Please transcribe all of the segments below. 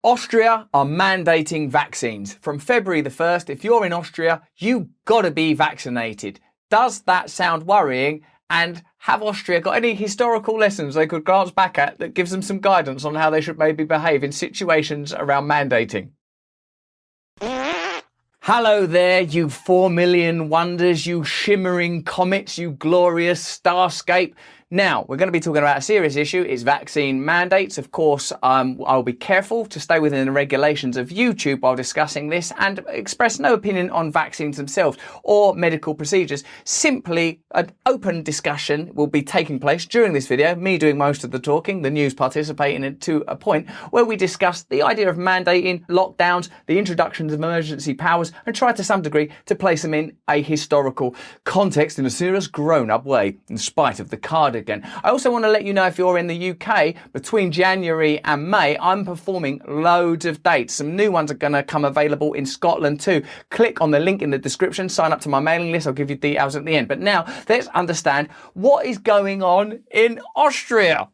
Austria are mandating vaccines. From February the 1st, if you're in Austria, you gotta be vaccinated. Does that sound worrying? And have Austria got any historical lessons they could glance back at that gives them some guidance on how they should maybe behave in situations around mandating? Hello there, you 4 million wonders, you shimmering comets, you glorious starscape. Now, we're going to be talking about a serious issue. It's vaccine mandates. Of course, I'll be careful to stay within the regulations of YouTube while discussing this and express no opinion on vaccines themselves or medical procedures. Simply, an open discussion will be taking place during this video, me doing most of the talking, the news participating to a point where we discuss the idea of mandating, lockdowns, the introductions of emergency powers, and try to some degree to place them in a historical context in a serious grown-up way, in spite of the cardigan. I also want to let you know, if you're in the UK, between January and May, I'm performing loads of dates. Some new ones are going to come available in Scotland too. Click on the link in the description, sign up to my mailing list. I'll give you details at the end. But now let's understand what is going on in Austria.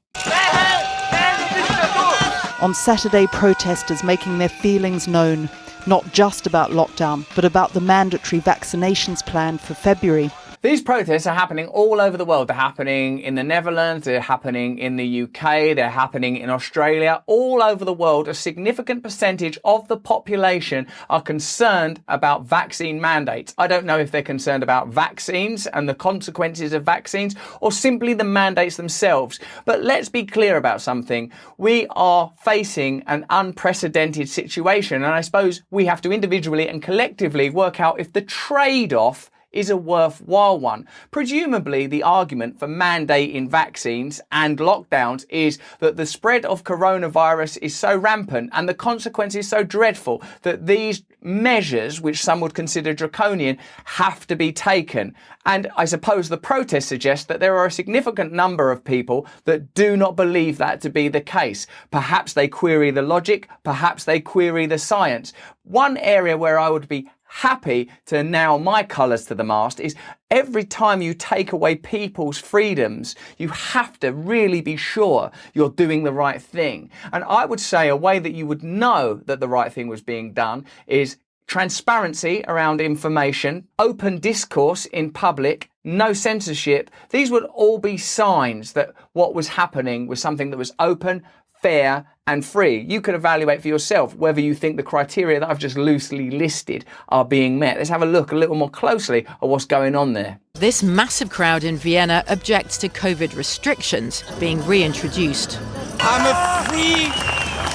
On Saturday, protesters making their feelings known, not just about lockdown, but about the mandatory vaccinations plan for February. These protests are happening all over the world. They're happening in the Netherlands, they're happening in the UK, they're happening in Australia. All over the world, a significant percentage of the population are concerned about vaccine mandates. I don't know if they're concerned about vaccines and the consequences of vaccines or simply the mandates themselves. But let's be clear about something. We are facing an unprecedented situation, and I suppose we have to individually and collectively work out if the trade-off is a worthwhile one. Presumably, the argument for mandating vaccines and lockdowns is that the spread of coronavirus is so rampant and the consequences so dreadful that these measures, which some would consider draconian, have to be taken. And I suppose the protests suggest that there are a significant number of people that do not believe that to be the case. Perhaps they query the logic, perhaps they query the science. One area where I would be happy to nail my colours to the mast is every time you take away people's freedoms, you have to really be sure you're doing the right thing. And I would say a way that you would know that the right thing was being done is transparency around information, open discourse in public, no censorship. These would all be signs that what was happening was something that was open, fair and free. You could evaluate for yourself whether you think the criteria that I've just loosely listed are being met. Let's have a look a little more closely at what's going on there. This massive crowd in Vienna objects to COVID restrictions being reintroduced. I'm a free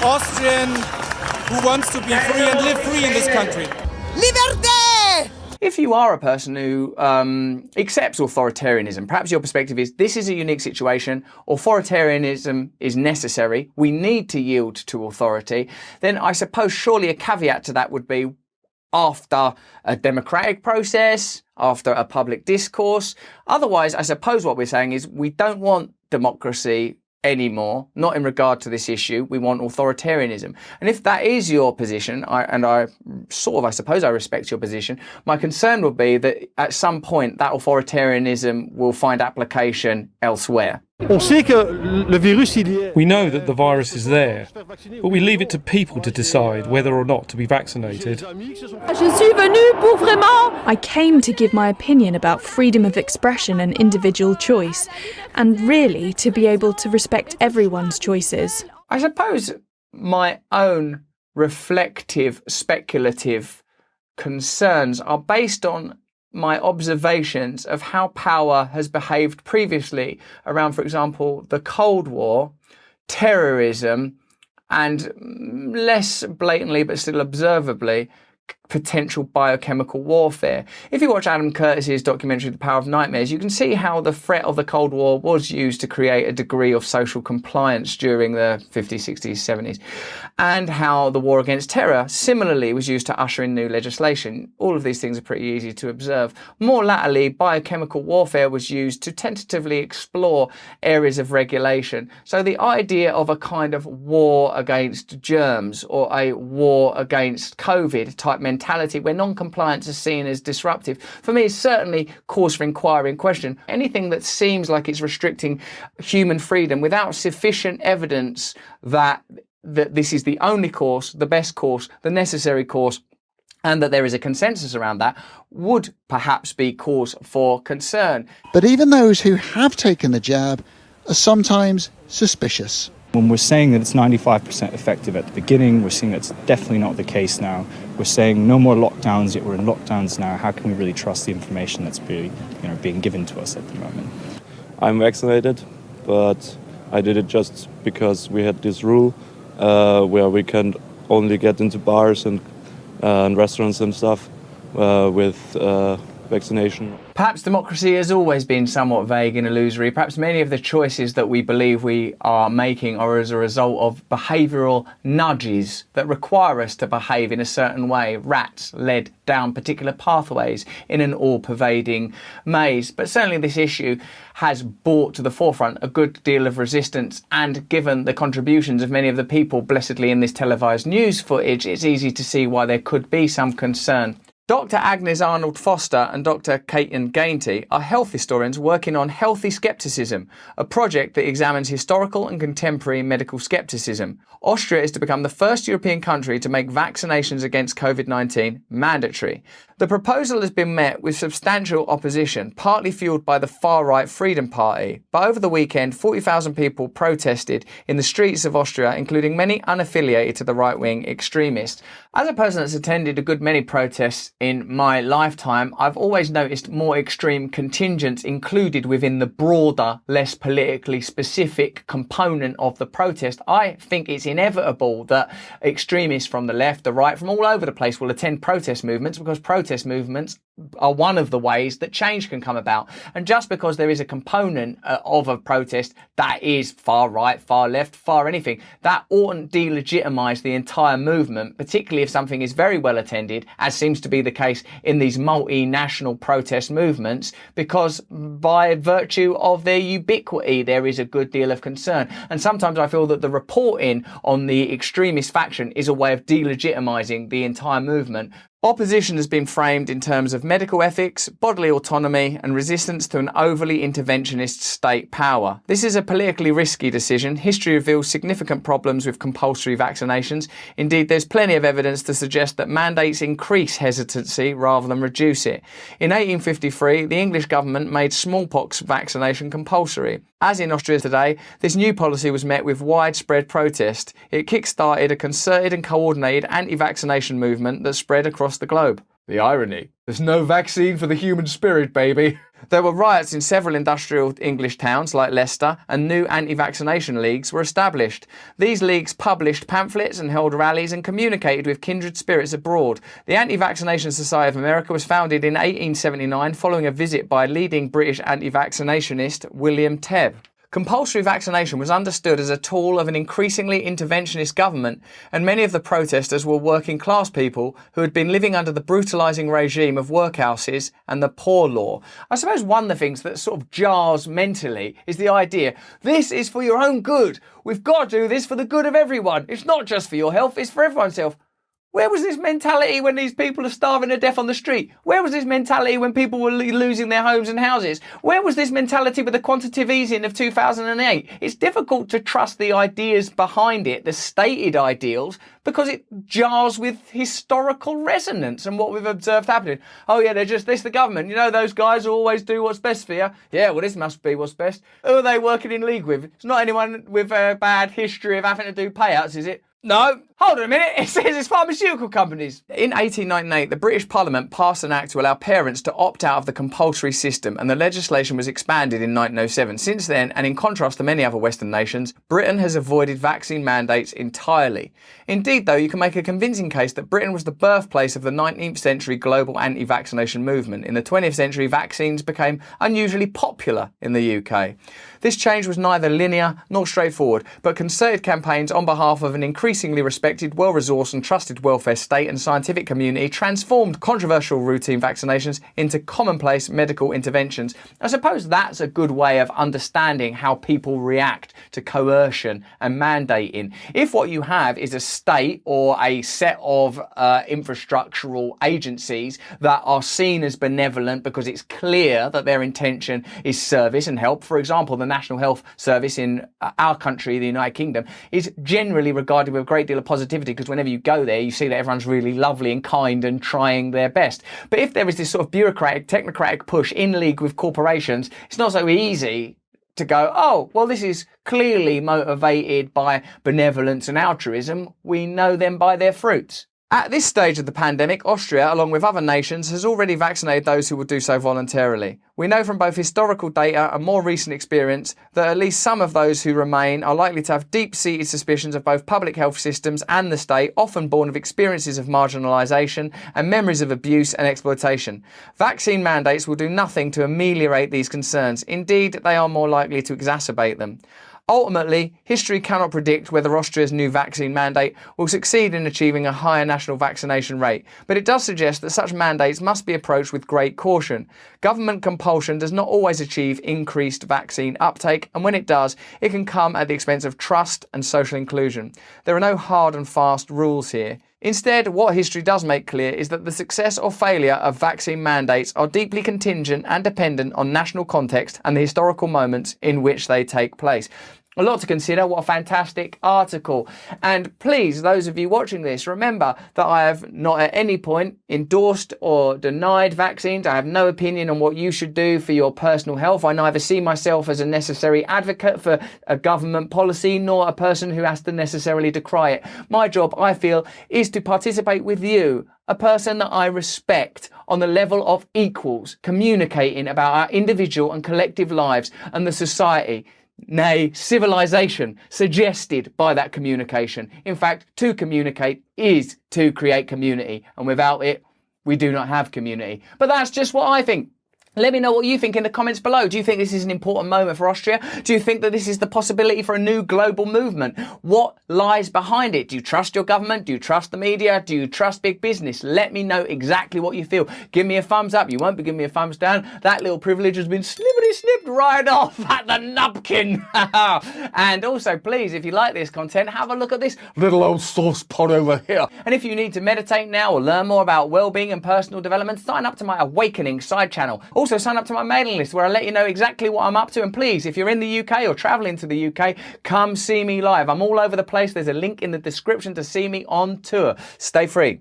Austrian who wants to be free and live free in this country. Liberté! If you are a person who accepts authoritarianism, perhaps your perspective is this is a unique situation, authoritarianism is necessary, we need to yield to authority, then I suppose surely a caveat to that would be after a democratic process, after a public discourse. Otherwise, I suppose what we're saying is we don't want democracy anymore, not in regard to this issue. We want authoritarianism. And if that is your position, I suppose I respect your position, my concern would be that at some point that authoritarianism will find application elsewhere. We know that the virus is there, but we leave it to people to decide whether or not to be vaccinated. I came to give my opinion about freedom of expression and individual choice, and really to be able to respect everyone's choices. I suppose my own reflective, speculative concerns are based on my observations of how power has behaved previously around, for example, the Cold War, terrorism, and less blatantly but still observably, potential biochemical warfare. If you watch Adam Curtis's documentary, The Power of Nightmares, you can see how the threat of the Cold War was used to create a degree of social compliance during the 50s, 60s, 70s, and how the war against terror similarly was used to usher in new legislation. All of these things are pretty easy to observe. More latterly, biochemical warfare was used to tentatively explore areas of regulation. So the idea of a kind of war against germs or a war against COVID type mentality where non-compliance is seen as disruptive, for me is certainly cause for inquiry and question. Anything that seems like it's restricting human freedom without sufficient evidence that that this is the only course, the best course, the necessary course, and that there is a consensus around that, would perhaps be cause for concern. But even those who have taken the jab are sometimes suspicious. When we're saying that it's 95% effective at the beginning, we're seeing that's definitely not the case now. We're saying no more lockdowns, yet we're in lockdowns now. How can we really trust the information that's being given to us at the moment? I'm vaccinated, but I did it just because we had this rule where we can only get into bars and restaurants and stuff with vaccination. Perhaps democracy has always been somewhat vague and illusory. Perhaps many of the choices that we believe we are making are as a result of behavioural nudges that require us to behave in a certain way. Rats led down particular pathways in an all-pervading maze. But certainly this issue has brought to the forefront a good deal of resistance, and given the contributions of many of the people blessedly in this televised news footage, it's easy to see why there could be some concern. Dr. Agnes Arnold-Foster and Dr. Caitlin Gainty are health historians working on Healthy Skepticism, a project that examines historical and contemporary medical skepticism. Austria is to become the first European country to make vaccinations against COVID-19 mandatory. The proposal has been met with substantial opposition, partly fueled by the far-right Freedom Party. But over the weekend, 40,000 people protested in the streets of Austria, including many unaffiliated to the right-wing extremists. As a person that's attended a good many protests in my lifetime, I've always noticed more extreme contingents included within the broader, less politically specific component of the protest. I think it's inevitable that extremists from the left, the right, from all over the place will attend protest movements, because protest movements are one of the ways that change can come about. And just because there is a component of a protest that is far right, far left, far anything, that oughtn't delegitimize the entire movement, particularly if something is very well attended, as seems to be the case in these multinational protest movements, because by virtue of their ubiquity, there is a good deal of concern. And sometimes I feel that the reporting on the extremist faction is a way of delegitimizing the entire movement. Opposition has been framed in terms of medical ethics, bodily autonomy, and resistance to an overly interventionist state power. This is a politically risky decision. History reveals significant problems with compulsory vaccinations. Indeed, there's plenty of evidence to suggest that mandates increase hesitancy rather than reduce it. In 1853, the English government made smallpox vaccination compulsory. As in Austria today, this new policy was met with widespread protest. It kick-started a concerted and coordinated anti-vaccination movement that spread across the globe. The irony. There's no vaccine for the human spirit, baby. There were riots in several industrial English towns like Leicester, and new anti-vaccination leagues were established. These leagues published pamphlets and held rallies and communicated with kindred spirits abroad. The Anti-Vaccination Society of America was founded in 1879 following a visit by leading British anti-vaccinationist William Tebb. Compulsory vaccination was understood as a tool of an increasingly interventionist government, and many of the protesters were working class people who had been living under the brutalising regime of workhouses and the poor law. I suppose one of the things that sort of jars mentally is the idea, this is for your own good. We've got to do this for the good of everyone. It's not just for your health, it's for everyone's health. Where was this mentality when these people are starving to death on the street? Where was this mentality when people were losing their homes and houses? Where was this mentality with the quantitative easing of 2008? It's difficult to trust the ideas behind it, the stated ideals, because it jars with historical resonance and what we've observed happening. Oh yeah, they're just this, the government. You know, those guys who always do what's best for you. Yeah, well, this must be what's best. Who are they working in league with? It's not anyone with a bad history of having to do payouts, is it? No. Hold on a minute, it says it's pharmaceutical companies. In 1898, the British Parliament passed an act to allow parents to opt out of the compulsory system, and the legislation was expanded in 1907. Since then, and in contrast to many other Western nations, Britain has avoided vaccine mandates entirely. Indeed, though, you can make a convincing case that Britain was the birthplace of the 19th century global anti-vaccination movement. In the 20th century, vaccines became unusually popular in the UK. This change was neither linear nor straightforward, but concerted campaigns on behalf of an increasingly respected respected, well-resourced and trusted welfare state and scientific community transformed controversial routine vaccinations into commonplace medical interventions. I suppose that's a good way of understanding how people react to coercion and mandating. If what you have is a state or a set of infrastructural agencies that are seen as benevolent because it's clear that their intention is service and help, for example, the National Health Service in our country, the United Kingdom, is generally regarded with a great deal of positivity because whenever you go there, you see that everyone's really lovely and kind and trying their best. But if there is this sort of bureaucratic, technocratic push in league with corporations, it's not so easy to go, oh, well, this is clearly motivated by benevolence and altruism. We know them by their fruits. At this stage of the pandemic, Austria, along with other nations, has already vaccinated those who will do so voluntarily. We know from both historical data and more recent experience that at least some of those who remain are likely to have deep-seated suspicions of both public health systems and the state, often born of experiences of marginalisation and memories of abuse and exploitation. Vaccine mandates will do nothing to ameliorate these concerns. Indeed, they are more likely to exacerbate them. Ultimately, history cannot predict whether Austria's new vaccine mandate will succeed in achieving a higher national vaccination rate, but it does suggest that such mandates must be approached with great caution. Government compulsion does not always achieve increased vaccine uptake, and when it does, it can come at the expense of trust and social inclusion. There are no hard and fast rules here. Instead, what history does make clear is that the success or failure of vaccine mandates are deeply contingent and dependent on national context and the historical moments in which they take place. A lot to consider. What a fantastic article. And please, those of you watching this, remember that I have not at any point endorsed or denied vaccines. I have no opinion on what you should do for your personal health. I neither see myself as a necessary advocate for a government policy nor a person who has to necessarily decry it. My job, I feel, is to participate with you, a person that I respect, on the level of equals, communicating about our individual and collective lives and the society, nay, civilization, suggested by that communication. In fact, to communicate is to create community, and without it, we do not have community. But that's just what I think. Let me know what you think in the comments below. Do you think this is an important moment for Austria? Do you think that this is the possibility for a new global movement? What lies behind it? Do you trust your government? Do you trust the media? Do you trust big business? Let me know exactly what you feel. Give me a thumbs up. You won't be giving me a thumbs down. That little privilege has been snipped right off at the nubkin. And also, please, if you like this content, have a look at this little old sauce pot over here. And if you need to meditate now or learn more about well-being and personal development, sign up to my Awakening side channel. Also, sign up to my mailing list where I let you know exactly what I'm up to. And please, if you're in the UK or traveling to the UK, come see me live. I'm all over the place. There's a link in the description to see me on tour. Stay free.